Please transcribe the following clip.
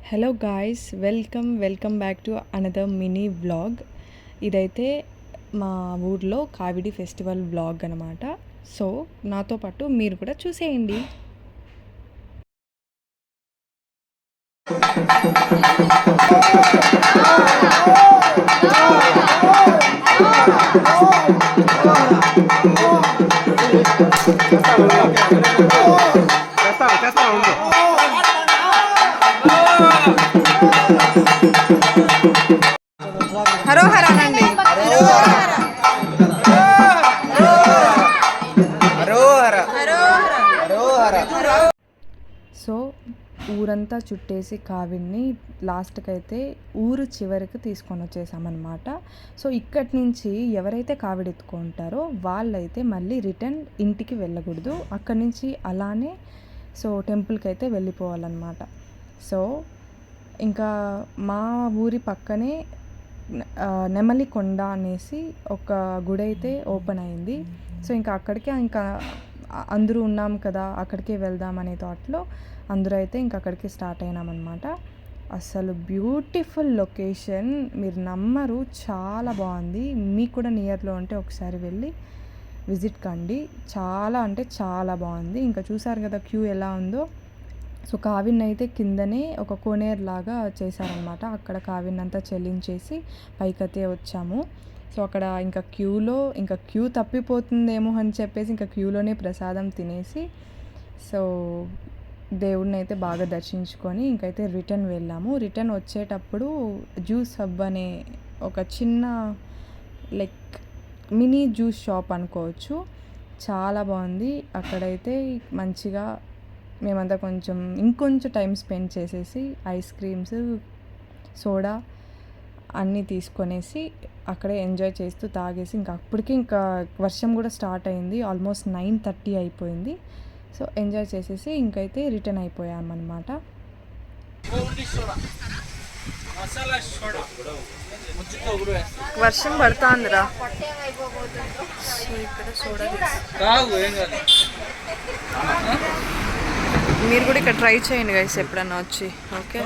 Hello guys, welcome back to another mini vlog. ఇదైతే మా ఊర్లో కావిడి ఫెస్టివల్ వ్లాగ్ అనమాట. సో నాతో పాటు మీరు కూడా చూసేయండి. హరోహరానండి. సో ఊరంతా చుట్టేసి కావిడిని లాస్ట్కి అయితే ఊరు చివరికి తీసుకొని వచ్చేసామన్నమాట. సో ఇక్కడి నుంచి ఎవరైతే కావిడి ఎత్తుకుంటారో వాళ్ళైతే మళ్ళీ రిటర్న్ ఇంటికి వెళ్ళకూడదు. అక్కడి నుంచి అలానే సో టెంపుల్కి అయితే వెళ్ళిపోవాలన్నమాట. సో ఇంకా మా ఊరి పక్కనే నెమలికొండ అనేసి ఒక గుడి అయితే ఓపెన్ అయింది. సో ఇంకా అక్కడికే ఇంకా అందరూ ఉన్నాం కదా, అక్కడికే వెళ్దాం అనే థాట్లో అందరూ అయితే ఇంకా అక్కడికి స్టార్ట్ అయినామన్నమాట. అసలు బ్యూటిఫుల్ లొకేషన్, మీరు నమ్మరు, చాలా బాగుంది. మీకు కూడా నియర్లో ఉంటే ఒకసారి వెళ్ళి విజిట్ కండి. చాలా అంటే చాలా బాగుంది. ఇంకా చూసారు కదా క్యూ ఎలా ఉందో. సో కావిడిని అయితే కిందనే ఒక కోనేరు లాగా చేశారనమాట. అక్కడ కావిడిని అంతా చెల్లించేసి పైకైతే వచ్చాము. సో అక్కడ ఇంకా క్యూ తప్పిపోతుందేమో అని చెప్పేసి ఇంకా క్యూలోనే ప్రసాదం తినేసి సో దేవుడిని అయితే బాగా దర్శించుకొని ఇంకైతే రిటర్న్ వెళ్ళాము. రిటర్న్ వచ్చేటప్పుడు జ్యూస్ హబ్ అనే ఒక చిన్న లైక్ మినీ జ్యూస్ షాప్ అనుకోవచ్చు, చాలా బాగుంది. అక్కడైతే మంచిగా మేమంతా ఇంకొంచెం టైం స్పెండ్ చేసేసి ఐస్ క్రీమ్స్, సోడా అన్నీ తీసుకొనేసి అక్కడే ఎంజాయ్ చేస్తూ తాగేసి అప్పటికి వర్షం కూడా స్టార్ట్ అయింది. ఆల్మోస్ట్ 9:30 అయిపోయింది. సో ఎంజాయ్ చేసేసి ఇంకైతే రిటర్న్ అయిపోయామన్నమాట. వర్షం పడుతుందిరా. ఇక్కడ సోడా మీరు కూడా ఇక్కడ ట్రై చేయండి గైస్ ఎప్పుడన్నా వచ్చి. ఓకే.